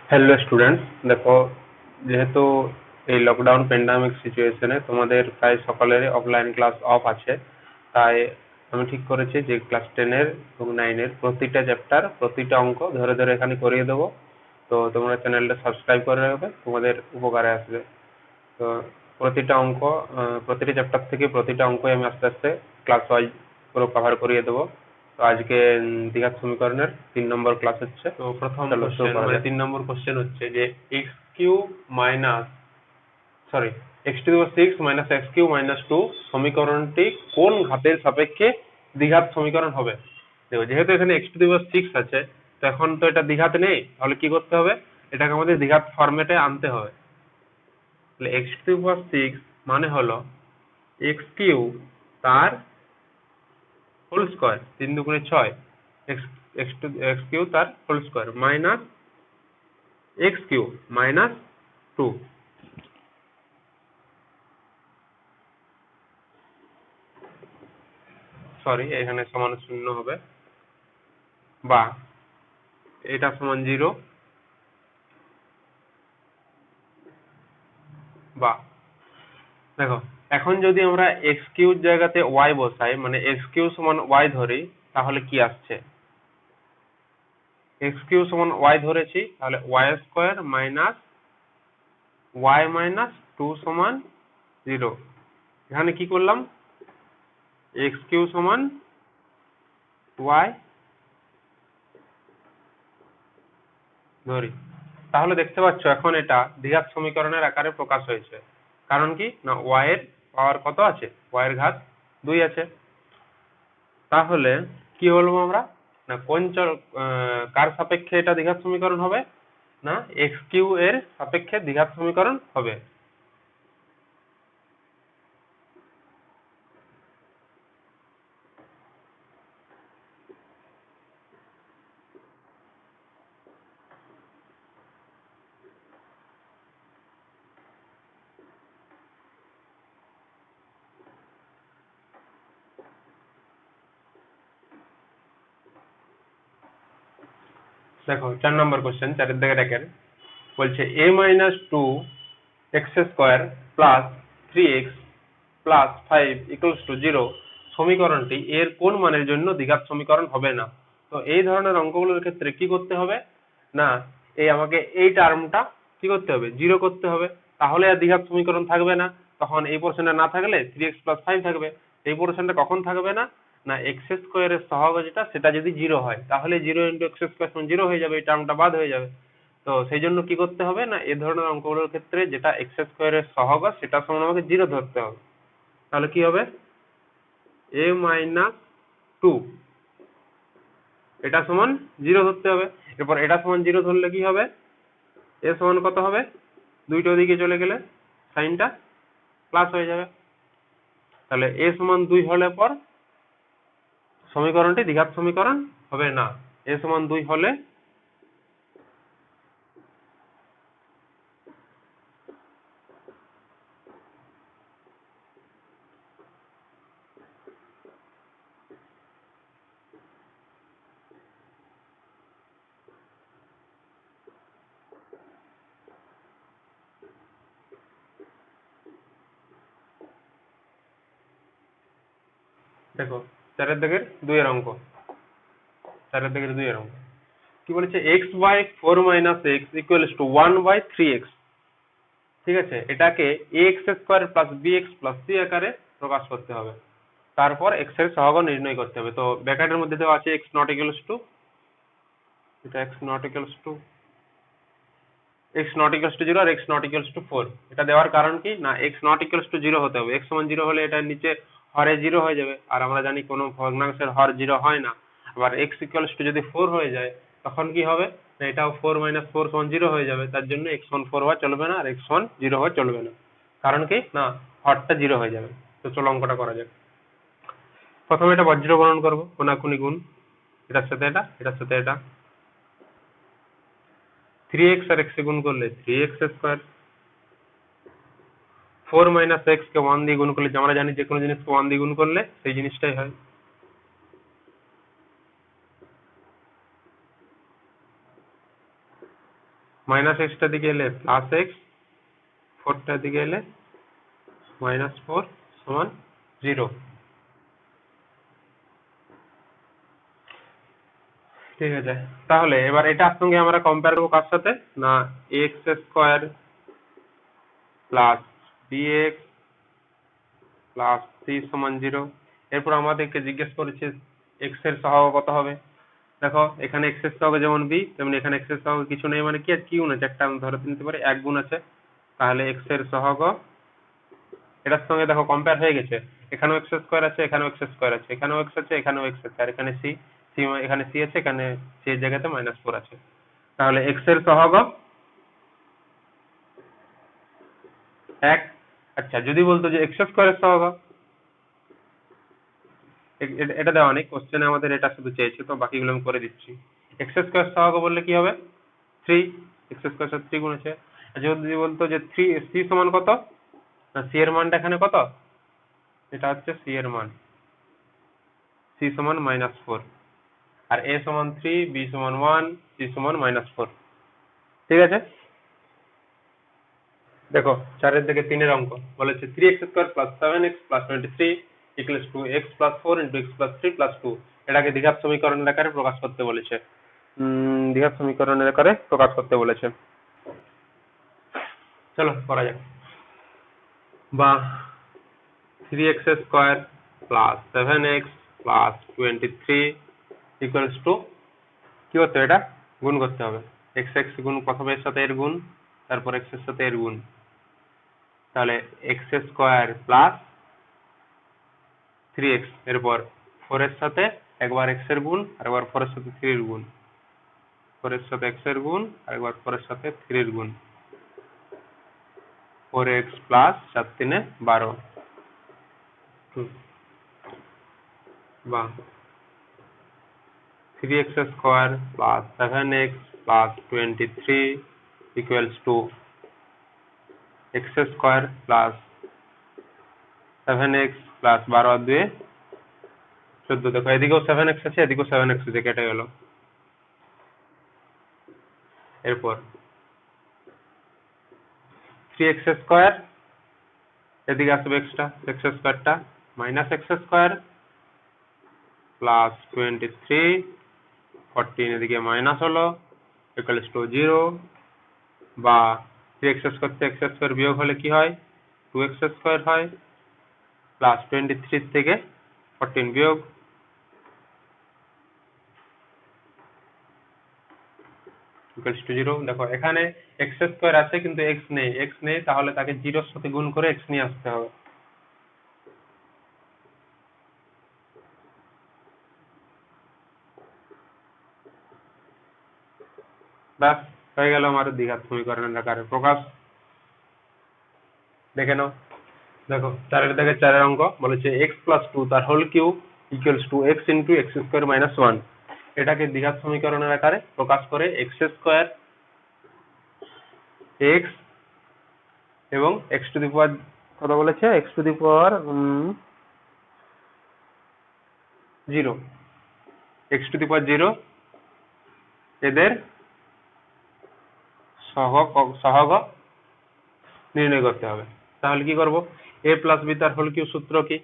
Hello students, দেখো যেহেতু এই লকডাউন প্যান্ডামিক সিচুয়েশনে তোমাদের প্রায় সকলেরই অফলাইন ক্লাস অফ আছে, তাই আমি ঠিক করেছি যে ক্লাস 10-এর এবং 9-এর প্রতিটা চ্যাপ্টার প্রতিটা অঙ্ক ধরে ধরে এখানে করিয়ে দেবো। তো তোমরা চ্যানেলটা সাবস্ক্রাইব করে রাখবে, তোমাদের উপকারে আসবে। তো প্রতিটা অঙ্ক প্রতিটা চ্যাপ্টার থেকে প্রতিটা অঙ্কই আমি আস্তে আস্তে ক্লাস ওয়াইজ পুরো কভার করিয়ে দেবো। তো আজকে দ্বিঘাত সমীকরণের 3 নম্বর ক্লাস হচ্ছে। তো প্রথম চলো শুরু কোশ্চেন করা মানে যাক। 3 নম্বর কোশ্চেন হচ্ছে যে x cube minus x to the power 6 minus x cube minus 2 সমীকরণটি কোন ঘাতের সাপেক্ষে দ্বিঘাত সমীকরণ হবে। দেখো যেহেতু এখানে এক্স টু দি পাওয়ার 6 আছে, তো এখন তো এটা দ্বিঘাত নেই, তাহলে কি করতে হবে, এটাকে আমাদের দ্বিঘাত ফরম্যাটে আনতে হবে। তাহলে এক্স টু দি পাওয়ার 6 মানে হলো এক্স কিউব তার হোল স্কোয়ার, 3 × 2 = 6, এক্স কিউব তার whole square minus x cube minus 2, sorry এখানে সমান শূন্য হবে, বা এটা সমান 0, বা দেখো এখন যদি আমরা এক্স কিউব জায়গাতে ওয়াই বসাই, মানে এক্স কিউব সমান ওয়াই ধরি, তাহলে কি আসছে, এক্স কিউব সমান ওয়াই ধরেছি, তাহলে y square minus y minus 2 সমান 0। এখানে কি করলাম, এক্স কিউব সমান ওয়াই ধরি, তাহলে দেখতে পাচ্ছ এখন এটা দ্বিঘাত সমীকরণের আকারে প্রকাশ হয়েছে। কারণ কি না, ওয়াই এর পাওয়ার কত আছে, ওয়াই এর ঘাত 2 আছে। তাহলে কি বলবো আমরা, না কার সাপেক্ষে এটা দ্বিঘাত সমীকরণ হবে, না এক্স কিউ এর সাপেক্ষে দ্বিঘাত সমীকরণ হবে। দেখো 4 নম্বর কোশ্চেন, 4-এর দিকে দেখেন, বলছে a minus 2x² plus 3x plus 5 = 0 সমীকরণটি এর কোন মানের জন্য দ্বিঘাত সমীকরণ হবে না। তো এই ধরনের অঙ্কগুলোর ক্ষেত্রে কি করতে হবে, না আমাকে এই টার্মটা কি করতে হবে, 0 করতে হবে, তাহলে আর দ্বিঘাত সমীকরণ থাকবে না। তখন এই পোর্শনটা না থাকলে 3x + 5 থাকবে। এই পোর্শনটা কখন থাকবে না, না x² এর সহগ যেটা সেটা যদি 0 হয়, তাহলে 0 × x² 0 হয়ে যাবে, এই টার্মটা বাদ হয়ে যাবে। তো সেই জন্য কি করতে হবে, না এই ধরনের অঙ্কগুলোর ক্ষেত্রে যেটা x² এর সহগ সেটা সমান আমাকে 0 ধরতে হবে। তাহলে কি হবে, a মাইনাস 2 এটা সমান 0 ধরতে হবে। এরপর এটা সমান 0 ধরলে কি হবে, a সমান কত হবে, দুইটা ওদিকে চলে গেলে সাইনটা প্লাস হয়ে যাবে। তাহলে a সমান 2 হলে পর সমীকরণটি দ্বিঘাত সমীকরণ হবে না। a সমান 2 হলে দেখো 4-এর দিকের 2-এর অঙ্ক, 4-এর দিকের 2-এর অঙ্ক কি বলেছে, x/4 - x = 1/3x। ঠিক আছে, এটাকে ax² + bx + c আকারে প্রকাশ করতে হবে। তারপর x এর সহগ নির্ণয় করতে হবে। তো ব্র্যাকেটের মধ্যে দেওয়া আছে x not equals to, এটা x not equals to 0 R x not equals to 4। এটা দেওয়ার কারণ কি না, x not equals to 0 হতে হবে, x সমান 0 হলে এটার নিচে হরে 0 হয়ে যাবে, আর আমরা জানি কোনো ভগ্নাংশের হর 0 হয় না। আবার x equals to যদি 4 হয়ে যায়, তখন কি হবে, না এটাও 4 - 4 = 0 হয়ে যাবে। তার জন্য x সমান 4 হওয়া চলবে না, আর x সমান 0 হওয়া চলবে না। কারণ কি না, হরটা 0 হয়ে যাবে। তো চলো অঙ্কটা করা যাক। প্রথমে এটা বজ্র গণন করবো, কোনাকুনি গুণ, এটার সাথে এটা, এটার সাথে এটা। 3x আর x গুণ করলে 3x², 4 - x কে 1 দিয়ে গুণ করলে, আমরা জানি যে কোনো জিনিসকে 1 দিয়ে গুণ করলে সেই জিনিসটাই হয়। মাইনাস এক্সটার দিকে এলে প্লাস এক্স, 4টার দিকে এলে -4 সমান 0। ঠিক আছে, তাহলে এবার এটার সঙ্গে আমরা কম্পেয়ার করবো কার সাথে, না x square plus bx plus c সমান 0। এরপর আমাদেরকে জিজ্ঞেস করেছে এক্স এর সহগ কত হবে। দেখো এখানে এক্স এর সহগ যেমন বি, তেমনি এখানে এক্স এর সহগ কিছু নেই, মানে কি আর কি গুণ আছে, একটা আমি ধরে নিতে পারি 1 গুণ আছে। তাহলে এক্স এর সহগ এটার সঙ্গে দেখো কম্পেয়ার হয়ে গেছে, এখানেও এক্স স্কোয়ার আছে, এখানেও এক্স স্কোয়ার আছে, এখানেও এক্স আছে, এখানেও এক্স আছে, আর এখানে সি, এখানে সি আছে, এখানে সি এর জায়গাতে -4 আছে। তাহলে এক্স এর সহগ 1। আচ্ছা যদি বলতো যে এক্স স্কোয়ারের সহগ, এটা দেওয়া নেই কোশ্চেনে, আমাদের এটা শুধু চেয়েছে, তো বাকিগুলো আমি করে দিচ্ছি। এক্স স্কোয়ার সহগ বললে কি হবে 3, এক্স স্কোয়ার সাথে 3 গুণ আছে। যদি বলতো যে 3 সি সমান কত, না সি এর মানটা এখানে কত, এটা হচ্ছে সি এর মান, সি সমান -4, আর এ সমান 3, বি সমান 1, সি সমান -4। ঠিক আছে, দেখো 4 থেকে 3 অঙ্ক বলেছে 3x square plus 7x plus 23 equals to x plus 4 into x plus 3 plus 2। এটাকে দ্বিঘাত সমীকরণের আকারে প্রকাশ করতে বলেছে। দ্বিঘাত সমীকরণের আকারে প্রকাশ করতে বলেছে। চলো করা যাক। বা 3x square plus 7x plus 23 equals to, কি করতে হবে, এটা গুণ করতে হবে। x x গুণ প্রথমে এর সাথে এর গুণ, তারপর x এর সাথে এর গুণ, তাহলে x স্কয়ার প্লাস 3x, এরপর 4 এর সাথে একবার x এর গুণ আর একবার 4 এর সাথে 3 এর গুণ, 4 এর সাথে x এর গুণ আর একবার 4 এর সাথে 3 এর গুণ, 4x প্লাস 4 3 12, বা 3x square plus 7x plus 23 equals to x square plus 7x plus 12 আর 2 14। দেখো এদিকেও 7x আছে, এদিকেও 7x আছে, কেটে গেল। এরপর 3x স্কয়ার, এদিকে আসবে এক্সটা, x স্কয়ারটা মাইনাস x স্কয়ার প্লাস 23 14 এদিকে মাইনাস হলো ইকুয়ালস টু 0, বা 3x স্কয়ার থেকে x স্কয়ার বিয়োগ হলে কি হয়, 2x স্কয়ার হয়, প্লাস 23 থেকে 14 বিয়োগ ইকুয়ালস টু 0। দেখো এখানে x স্কয়ার আছে কিন্তু x নেই, x নেই, তাহলে তাকে 0 এর সাথে গুণ করে x নিয়ে আসতে হবে। ব্যাস হয়ে গেল আমার দ্বিঘাত সমীকরণের আকারে প্রকাশ। দেখে নাও, দেখো 4 থেকে 4 অঙ্ক বলেছে x প্লাস 2 তার whole cube equals to x into x square minus 1। এটাকে দ্বিঘাত সমীকরণের আকারে প্রকাশ করে x স্কয়ার x এবং x টু দি পাওয়ার কত বলেছে, x to the power 0, x to the power 0 এদের সহগ নির্ণয় করতে হবে। তাহলে কি করব, a প্লাস বি তার হোল কিউব সূত্র কি,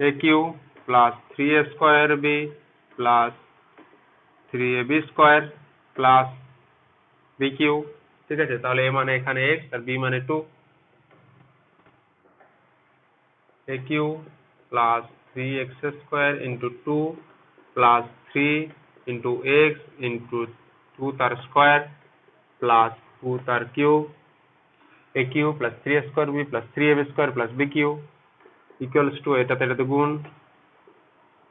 a cube plus 3a square b plus 3ab square plus b cube. ঠিক আছে, তাহলে a মানে এখানে x আর b মানে 2, a cube plus 3x square into 2 plus 3 into x into 2 তার স্কয়ার প্লাস 2 তার cube, a cube plus 3a square b plus 3ab square plus b cube equals two, এটাতে গুণ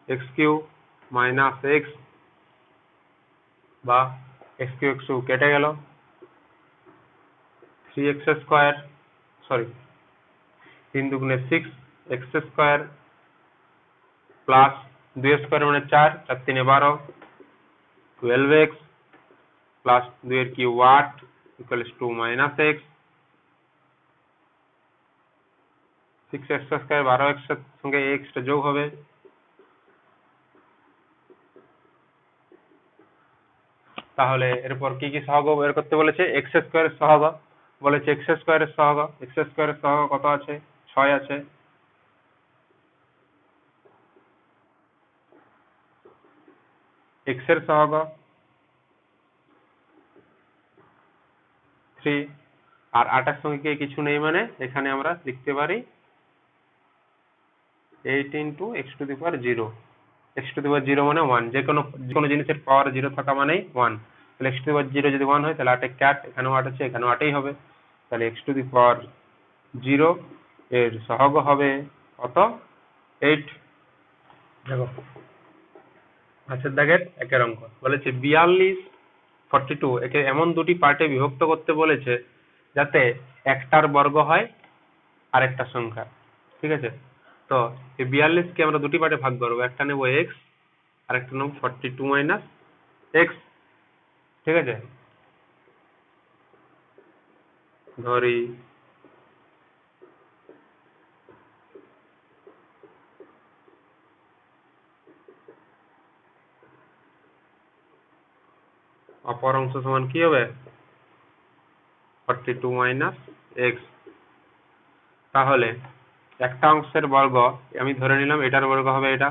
x কিউব মাইনাস x, বা x cube x কেটে গেল, 3x square, sorry 3 দুগুণে 6 x square plus 2 square মানে 4, 4 3 12, 12x plus 2 এর cube 8 equals to minus x, 6x square 12x এর সঙ্গে x টা যোগ হবে তাহলে এরপর কি কি সহগ বের করতে বলেছে? এক্স স্কোয়ারের সহগ বলেছে, এক্স স্কোয়ারের সহগ, এক্স স্কোয়ারের সহগ কত আছে? 6 আছে। এক্স এর সহগ 3, আর 8 এর সঙ্গে কি কিছু নেই, মানে এখানে আমরা লিখতে পারি 8 into x to the power 0। X to the power 0 মানে 1, যে কোনো জিনিসের পাওয়ার 0 থাকা মানেই 1। তাহলে এক্স টু দি পাওয়ার 0 যদি 1 হয় তাহলে 8 এ ক্যাট, এখানেও 8 আছে, এখানেও 8ই হবে। তাহলে এক্স টু দি পাওয়ার 0 এর সহগ হবে কত? 8। দেখো পাঁচের দাগের একের অঙ্ক বলেছে 42, 42 একে এমন দুটি পার্টে বিভক্ত করতে বলেছে যাতে একটার বর্গ হয় আরেকটা সংখ্যা। ঠিক আছে, তো এই 42 কে আমরা দুটি পার্টে ভাগ করবো, একটা নেব এক্স আর একটা নেব 42 মাইনাস এক্স। ঠিক আছে, ধরি অপর অংশ সমান কি হবে? 42 মাইনাস এক্স। তাহলে একটা অংশের বর্গ আমি ধরে নিলাম এটার বর্গ হবে এটা,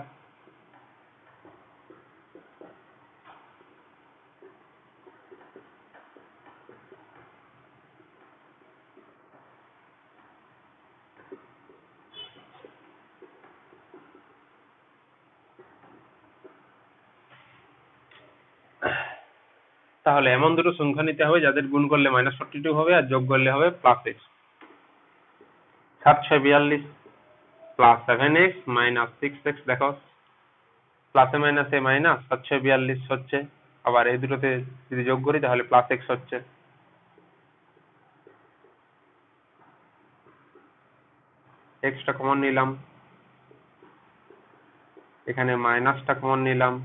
তাহলে এমন দুটো সংখ্যা নিতে হবে যাদের গুণ করলে -42 হবে আর যোগ করলে হবে +x। 7 6 42 plus 7x minus 6x। দেখো প্লাসে মাইনাসে মাইনাস, 7 6 42 হচ্ছে, আবার এই দুটোতে যদি যোগ করি তাহলে +x হচ্ছে। x টা কমন নিলাম, এখানে মাইনাসটা কমন নিলাম,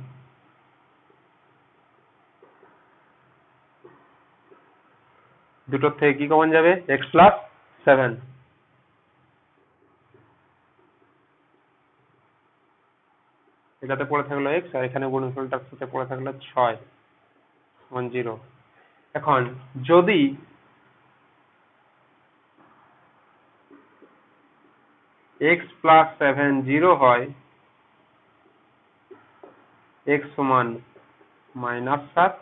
দুটোর থেকে কি কমন যাবে? x plus 7। এটাতে পড়ে থাকলো x আর এখানে গুণফলটার সাথে পড়ে থাকলো 6 সমান 0। এখন যদি x প্লাস 7 0 হয়, x সমান -7,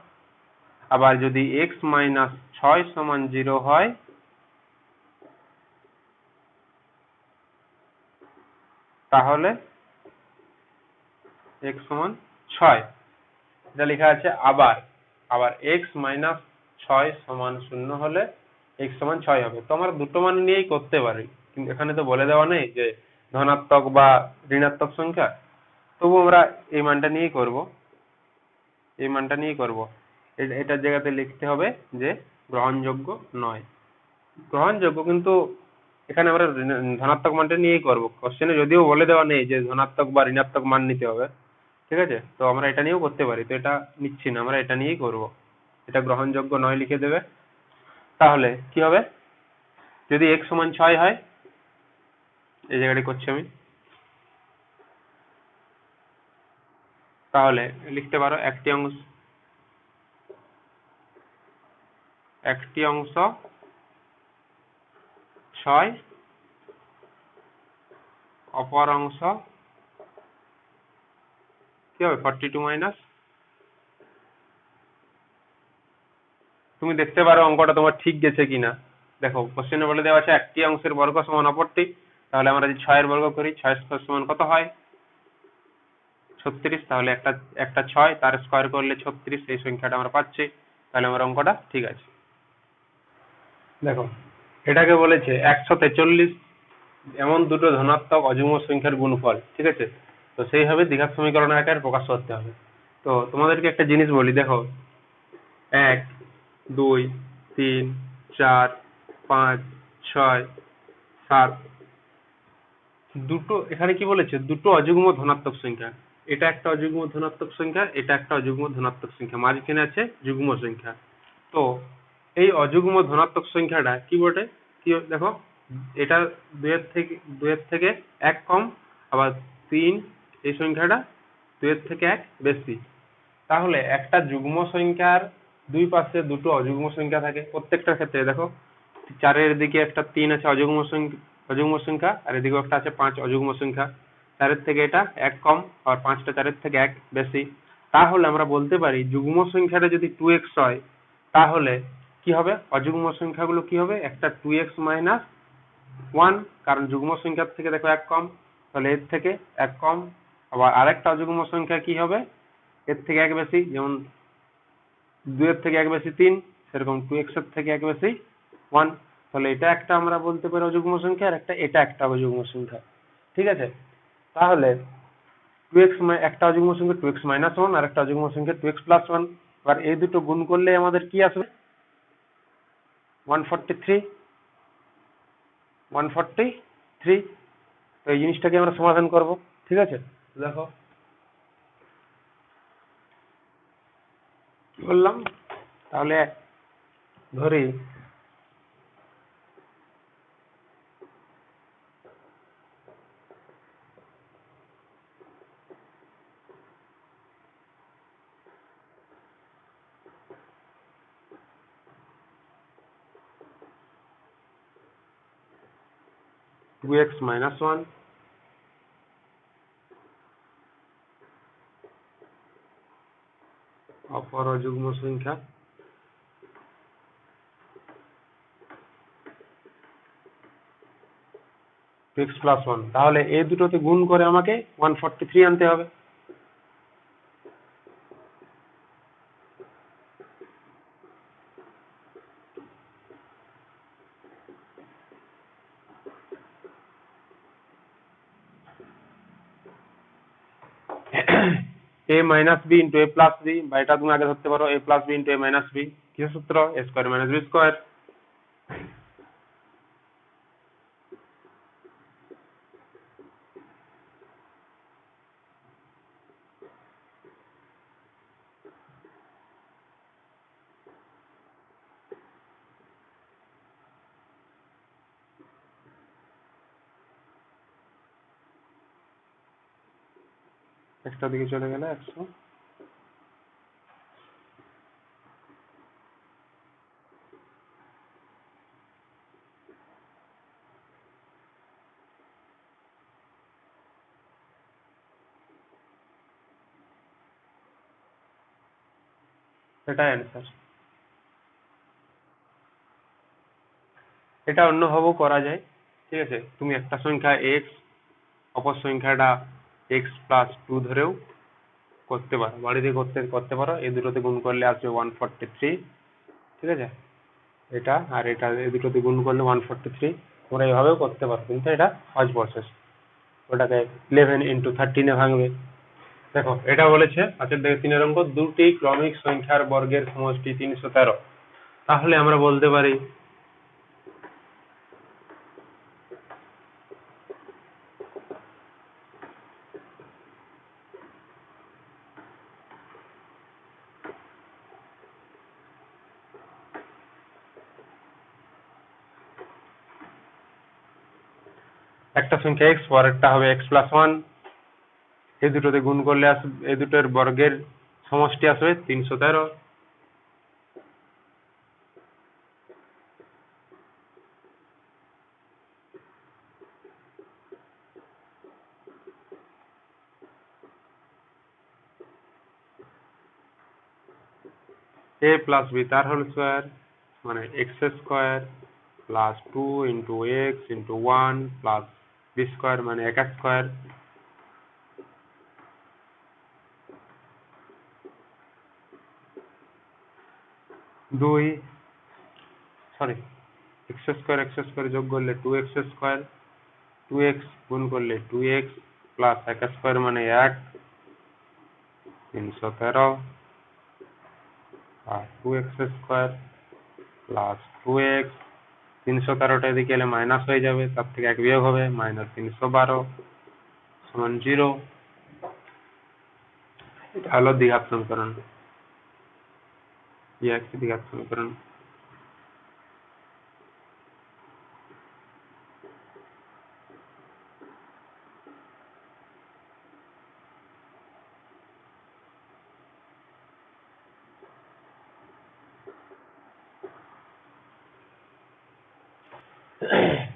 আবার যদি x মাইনাস 6 সমান 0 হয়, তাহলে x সমান 6। এটা লেখা আছে। আবার x মাইনাস 6 সমান 0 হলে x সমান 6 হবে। তো আমরা দুটো মান নিয়েই করতে পারি, কিন্তু এখানে তো বলে দেওয়া নেই যে ধনাত্মক বা ঋণাত্মক সংখ্যা, তবু আমরা এই মানটা নিয়েই করব, এই মানটা নিয়েই করব। এটার জায়গাতে লিখতে হবে যে গ্রহণযোগ্য নয়। গ্রহণযোগ্য, কিন্তু এখানে আমরা ধনাত্মক মানটা নিয়েই করব। কোশ্চেনে যদিও বলে দেওয়া নেই যে ধনাত্মক বা ঋণাত্মক মান নিতে হবে, ঠিক আছে, তো আমরা এটা নিয়েও করতে পারি, তো এটা নিচ্ছি না, আমরা এটা নিয়েই করব। এটা গ্রহণযোগ্য নয় লিখে দেবে। তাহলে কি হবে? যদি x সমান 6 হয়, এই জায়গাটি করছি আমি, তাহলে লিখতে পারো একটি অংশ 6, অপর অংশ কি হবে? 42 মাইনাস। তুমি দেখতে পারো অঙ্কটা তোমার ঠিক গেছে কিনা। দেখো কোশ্চেনে বলে দেওয়া আছে একটি অংশের বর্গ সমান অপরটি, তাহলে আমরা যদি 6 এর বর্গ করি, 6 স্কয়ার সমান কত হয়? 36। তাহলে একটা 6 তার স্কয়ার করলে 36, এই সংখ্যাটা আমরা পাচ্ছি, তাহলে আমার অঙ্কটা ঠিক আছে। দেখো এটাকে বলেছে 143 এমন দুটো ধনাত্মক অযুগ্ম সংখ্যার গুণফল। ঠিক আছে, তো সেইভাবে দ্বিঘাত সমীকরণ আকারে প্রকাশ করতে হবে। তো তোমাদেরকে একটা জিনিস বলি, দেখো 1 2 3 4 5 6 7, দুটো এখানে কি বলেছে? দুটো অযুগ্ম ধনাত্মক সংখ্যা, এটা একটা অযুগ্ম ধনাত্মক সংখ্যা, এটা একটা অযুগ্ম ধনাত্মক সংখ্যা, মাঝখানে আছে যুগ্ম সংখ্যা। তো এই অযুগ্ম ধনাত্মক সংখ্যাটা কি বটে? কি দেখো, এটা দুইয়ের থেকে 1 কম, আবার 3 এই সংখ্যাটা 2 এর থেকে 1 বেশি। তাহলে একটা যুগ্ম সংখ্যার দুই পাশে দুটো অযুগ্ম সংখ্যা থাকে প্রত্যেকটার ক্ষেত্রে। দেখো 4 এর দিকে একটা 3 আছে অযুগ্ম সংখ্যা, আর এদিকেও একটা আছে 5 অযুগ্ম সংখ্যা। 4 এর থেকে এটা 1 কম, আর 5টা 4 এর থেকে 1 বেশি। তাহলে আমরা বলতে পারি যুগ্ম সংখ্যাটা যদি 2x হয়, তাহলে কি হবে, অযুগ্ম সংখ্যাগুলো কি হবে, একটা 2x মাইনাস 1, কারণ যুগ্ম সংখ্যার থেকে দেখো 1 কম, তাহলে এর থেকে 1 কম। আবার আরেকটা অযুগ্ম সংখ্যা কি হবে, এর থেকে 1 বেশি, যেমন 2 এর থেকে 1 বেশি 3, সেরকম 2x এর থেকে 1 বেশি 1। তাহলে এটা একটা আমরা বলতে পারি অযুগ্ম সংখ্যা, আর এটা একটা অযুগ্ম সংখ্যা। ঠিক আছে, তাহলে 2x একটা অযুগ্ম সংখ্যা 2x মাইনাস 1, আর একটা অযুগ্ম সংখ্যা 2x প্লাস 1। এবার এই দুটো গুণ করলে আমাদের কি আসবে, 143। 143। তো এই জিনিসটাকে আমরা সমাধান করব। ঠিক আছে, দেখো কি করলাম, তাহলে ধরি 2x মাইনাস 1 অপর অযুগ্ম সংখ্যা 2x প্লাস 1। তাহলে এই দুটোতে গুণ করে আমাকে 143 আনতে হবে। a minus b into a plus b, বা এটা তুমি আগে ধরতে পারো a plus b into a minus b. কি সূত্র, a square minus b square. একটা দিকে চলে গেলে 100। এটাই অ্যান্সার। এটা অন্যভাবেও করা যায়। ঠিক আছে, তুমি একটা সংখ্যা x, অপর সংখ্যাটা x প্লাস 2 ধরেও করতে পারো, বাড়িতে করতে পারো। এই দুটোতে গুণ করলে আসবে 143। ঠিক আছে, এটা আর এটা এই দুটোতে গুণ করলে 143। তোমরা এইভাবেও করতে পারো, কিন্তু এটা সহজ প্রসেস। ওটাকে 11 ইন্টু 13 এ ভাঙবে। দেখো এটা বলেছে, আচ্ছা দেখো 3 অঙ্ক, দুটি ক্রমিক সংখ্যার বর্গের সমষ্টি 313। তাহলে আমরা বলতে পারি একটা সংখ্যা x, পরেরটা হবে x প্লাস 1। এই দুটোতে গুণ করলে আসবে, এই দুটোর বর্গের সমষ্টি আসবে 313। a প্লাস বি তার হোল স্কোয়ার, মানে x square plus 2 into x into 1 plus b square, মানে এক্স স্কোয়ার। দুই, সরি, এক্স স্কোয়ার যোগ করলে 2x স্কোয়ার, 2x গুণ করলে 2x প্লাস এক্স স্কোয়ার মানে 1, 313। আর 2x স্কোয়ার প্লাস 2x, 313টা এদিকে এলে মাইনাস হয়ে যাবে, তার থেকে 1 বিয়োগ হবে, মাইনাস 312 সমান 0। এটা হলো দ্বিঘাত সমীকরণ, একটি দ্বিঘাত সমীকরণ।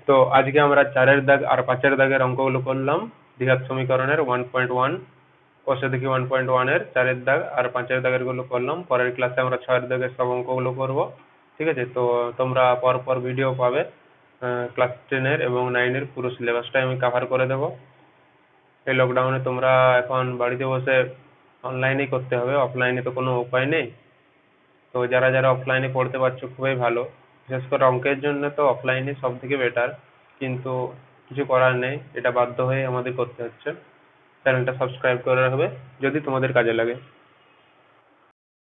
তো আজকে আমরা 4-এর দাগ আর 5-এর দাগের অঙ্কগুলো করলাম দ্বিঘাত সমীকরণের 1.1, কষে দেখি 1.1 এর 4-এর দাগ আর 5-এর দাগের গুলো করলাম। পরের ক্লাসে আমরা 6-এর দাগের সব অঙ্কগুলো করব। ঠিক আছে, তো তোমরা পর ভিডিও পাবে। ক্লাস 10-এর এবং 9-এর পুরো সিলেবাসটাই আমি কভার করে দেব। এই লকডাউনে তোমরা এখন বাড়িতে বসে অনলাইনেই করতে হবে, অফলাইনে তো কোনো উপায় নেই। তো যারা অফলাইনে পড়তে পারছো খুবই ভালো, বিশেষ করে অঙ্কের জন্য তো অফলাইনে সব থেকে বেটার, কিন্তু কিছু করার নেই, এটা বাধ্য হয়ে আমাদের করতে হচ্ছে। চ্যানেলটা সাবস্ক্রাইব করে রাখবে যদি তোমাদের কাজে লাগে।